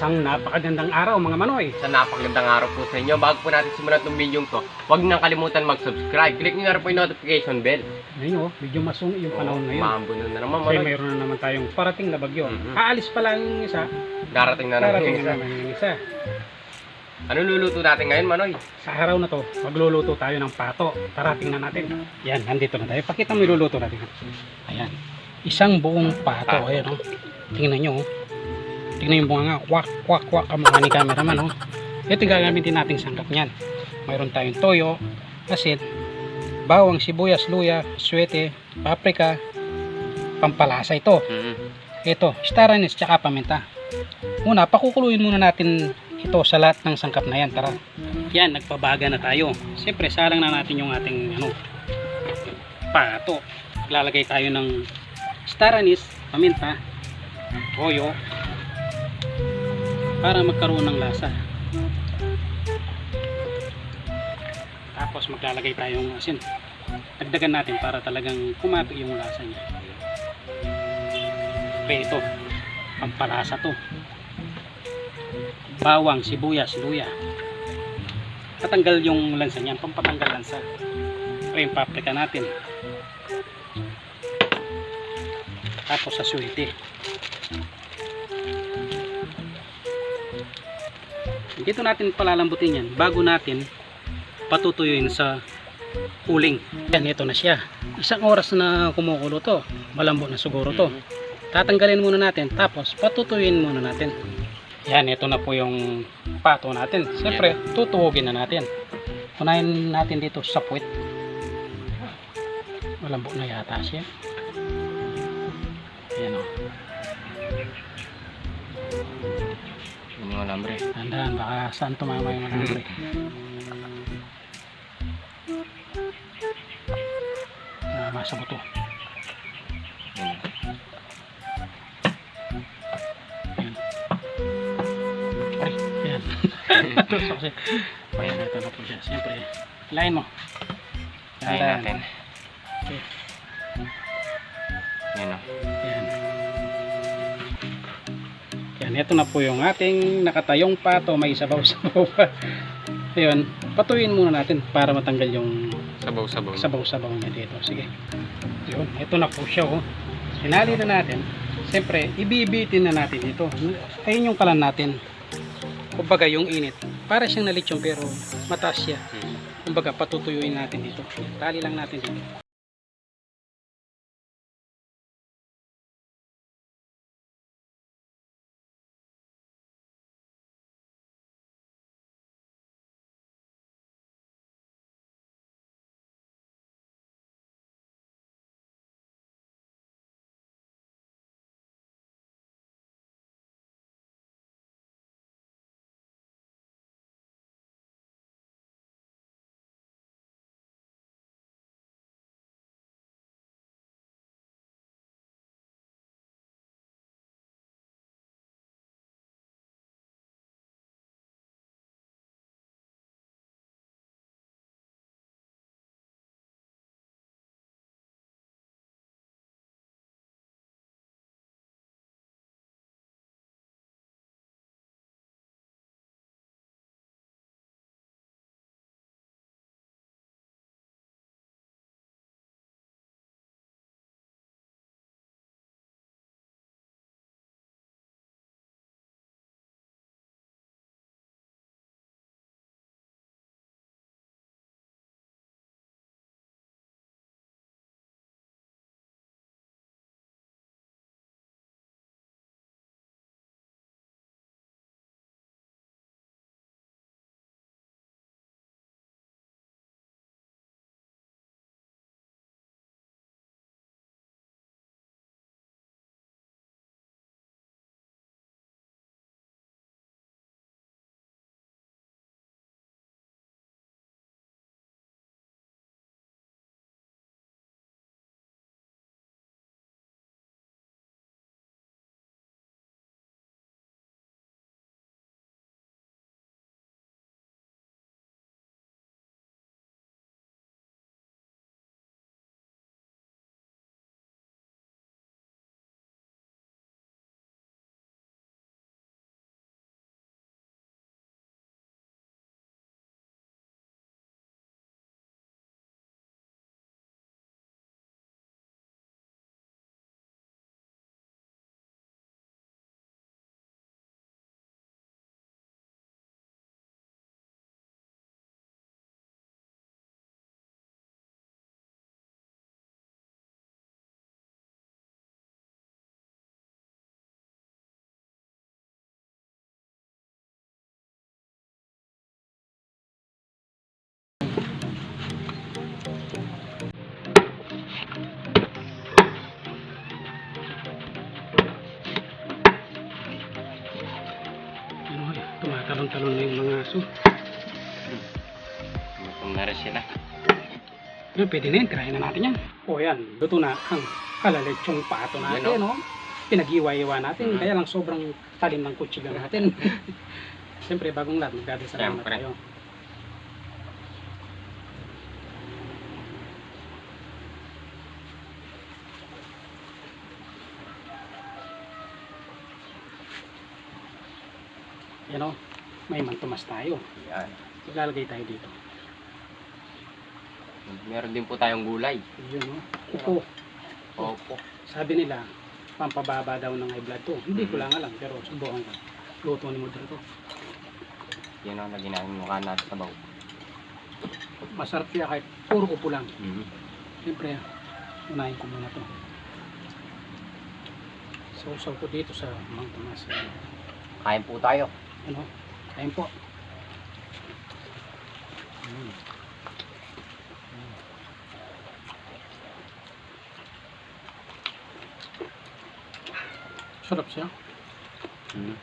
Isang napakagandang araw mga Manoy. Sa napakagandang araw po sa inyo. Bago po natin simulan itong video to, huwag nang kalimutan mag-subscribe. Click nyo na rin po yung notification bell. Ngayon medyo masumi yung panahon ngayon. Maambuno na naman, Kasi Manoy. mayroon na naman tayong parating na bagyo. Mhm. Aalis pa lang yung isa, Darating na naman darating yung na isa. naman yung isa. Ano luluto natin ngayon, Manoy? Sa araw na to, magluluto tayo ng pato. Tara, tingnan natin. Yan, nandito na tayo. Pakita mo yung luluto natin. Ayan. Isang buong pato. Ayan, oh. Tingnan nyo, oh. Tingnan yung bunga nga. Wak, wak, wak. Ang mga ni cameraman, oh. Ito yung gagamitin nating sangkap niyan. Mayroon tayong toyo, asin, bawang, sibuyas, luya, suwete, paprika, pampalasa ito. Ito, star anise, tsaka paminta. Una, pakukuluin muna natin ito sa lahat ng sangkap na yan. Tara. Yan, nagpabaga na tayo. Siyempre, salang na natin yung ating pato. Lalagay tayo ng star anise, paminta, toyo, para magkaroon ng lasa. Tapos maglalagay tayong asin. Dagdagan natin para talagang kumapi yung lasa niya. Okay, ito. Pampalasa to. Bawang, sibuyas, luya. Tatanggal yung lansa niyan. Pampatanggal lansa. Ito yung paprika natin. Tapos sa suwete. Dito natin palalambutin yan bago natin patutuyuin sa uling. Yan, ito na siya. Isang oras na kumukulo to. Malambot na siguro to. Tatanggalin muna natin. Tapos patutuyuin muna natin. Yan, ito na po yung pato natin. Siyempre, tutuwagin na natin. Unahin natin dito sa puwit. Malambot na yata siya. Yan o. Yung alambre. Tandaan, baka saan tumama yung alambre. Masa buto. Yan. Ay, yan. Tusok siya. Ayan, ito na po siya. Siyempre, hilahin mo. Kain natin. Okay. Yan o. Yan. Yan, ito na po yung ating nakatayong pato. May sabaw-sabaw pa. Ayun, patuyin muna natin para matanggal yung Sabaw-sabaw. sabaw-sabaw niya dito. Sige. Yun, ito na po siya. Oh. Sinali na natin. Siyempre, ibibitin na natin ito. Ayun yung kalan natin. Kumbaga yung init. Para siyang nalitsyon pero mataas siya. Kumbaga patutuyuin natin dito. Tali lang natin dito. Talon-talon na yung mga aso. Gutom na rin sila. Yan, pwede na yan. Tirahin na natin yan. O yan, luto na ang kalalechong pato natin, Yan, no? Pinag-iwa-iwa natin. Mhm. Kaya lang sobrang talim ng kutsilyo natin. Siyempre, bagong lahat, magdadasal na Siyempre. tayo. Yan o, may mantumas tayo. Yan. Ilalagay tayo dito. Meron din po tayong gulay. Yun o. Upo. Opo. Sabi nila, pampababa daw ng high blood to. Hindi ko lang alam, pero subukan ko. Luto ni Mudra to. Yan ang lagyan namin mukha natin sa baw. Masarap kaya kahit puro upo lang. Mhm. Siyempre, unahin ko muna to. Sausaw ko dito sa Mang Tomas. Kain po tayo. Ano? Ayun po. Sarap siya. Mhm.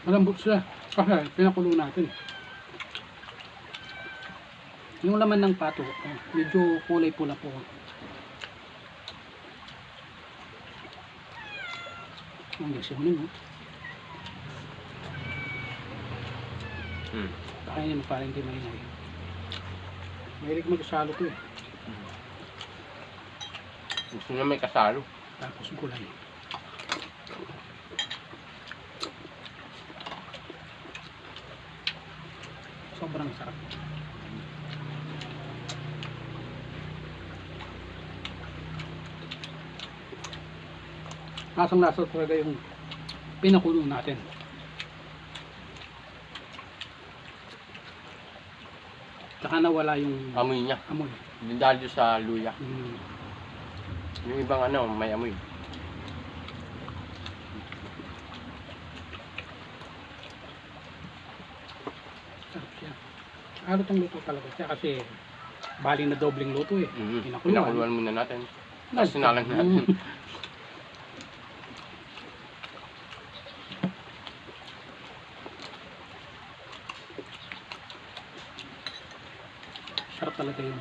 Malambot siya. Kasi pinakulo natin. Yung laman ng pato, medyo kulay pula po. Ang gasyo mo. Mhm. Kakainin mo para hindi maingay. Mahilig mag-salo to eh. Gusto niya may kasalo. Tapos gulay. Sobrang sarap. Lasang lasa talaga yung pinakulo natin. Tsaka nawala yung Amoy niya. amoy. Hindi dahil doon sa luya. Mm. Yung ibang ano, may amoy. Sarap siya. Ano tong luto talaga siya kasi bali na dobling luto eh. Mhm. Pinakuluan. Pinakuluan muna natin. Tapos sinalang natin. Sarap talaga yung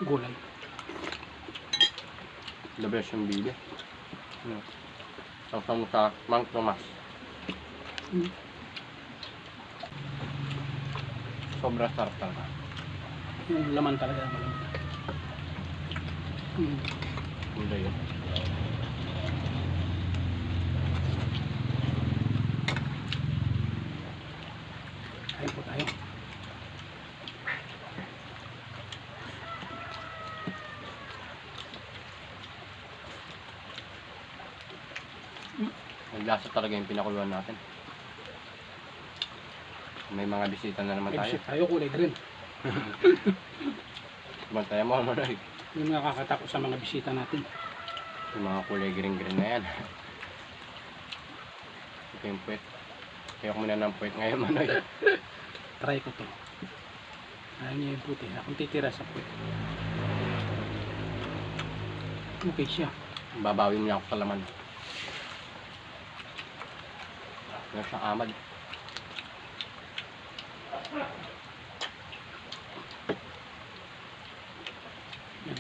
gulay. The best yung bili. Sausaw mo sa Mang Tomas. Mm. Sobrang sarap talaga. Yung laman talaga malambot. Mm. Hindi yun. Kain po tayo. Ang lasa talaga yung pinakuluan natin. May mga bisita na naman tayo. Exit tayo kulay green. Bantayan mo naman ay. Yung nakakatakot sa mga bisita natin. Yung mga kulay green-green na yan. Ito yung puwet. Kaya muna ng puwet ngayon manoy. Try ko to. Ayaw niya yung puti. Akong titira sa puti. Okay siya. Babawi mo niya ako sa laman. Meron siyang amad. Yan.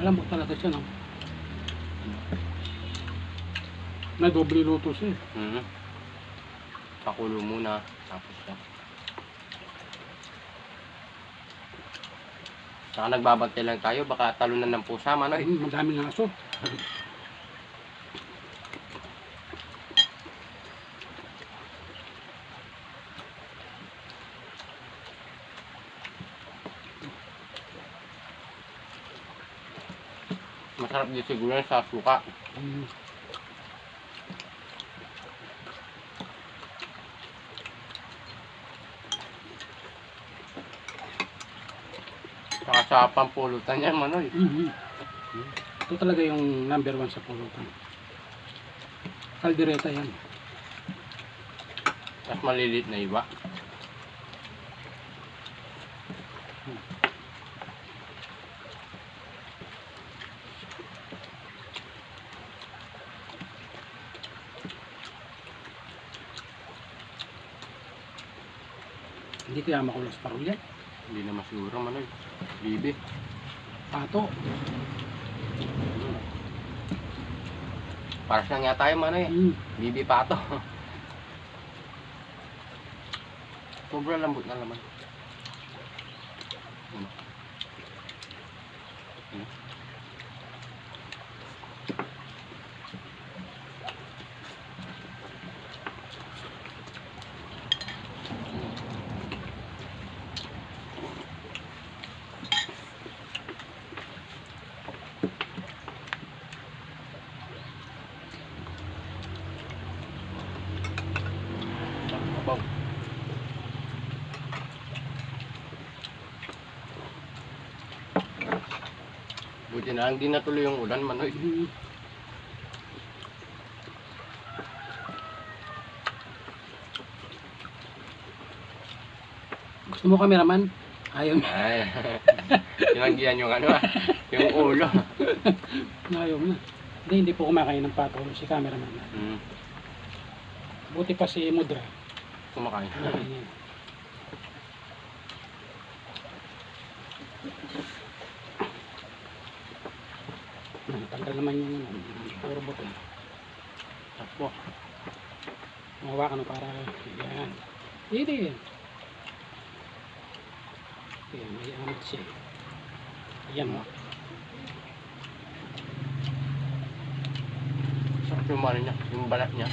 Malambot talaga siya, no? Na doble luto siya. Mhm. Pakulo muna. Tapos yan. Saka nagbabantay lang tayo. Baka talunan ng pusa manoy. Madaming aso. Masarap din siguro yan sa suka. Mm. Saka sa pampulutan yan manoy. Mhm. Ito talaga yung number 1 sa pulutan. Kaldereta yan. Tapos malilit na iba. Hindi kaya makulos parol yan. Hindi na masiguro, Manoy. Bibi. Pato. Para siyang nga tayo, Manoy. Mm. Bibi pato. Sobrang lambot na laman. Sabaw. Buti na lang di natuloy yung ulan, Manoy. Mm. Gusto mo cameraman? Ayaw na. Ay, tinanggihan yung ano yung ulo. Ayaw na. Hindi po kumakain ng pato si cameraman. Buti pa si Mudra. Kumakain. Kumakain yan. Tanggal naman yung puro buto. Takbo. Mawa ka na para yan. Hindi. Yan, may amot siya. Yan o. Sakit yung ano niya, yung balat niya.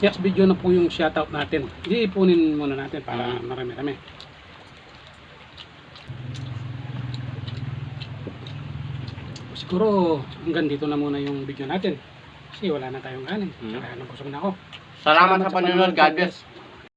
Next video na po yung shoutout natin. Iipunin muna natin para marami-rami. Siguro hanggang dito na muna yung video natin. Kasi wala na tayong kanin. Mm. Saka nabusog na ako. Salamat sa panonood, God bless.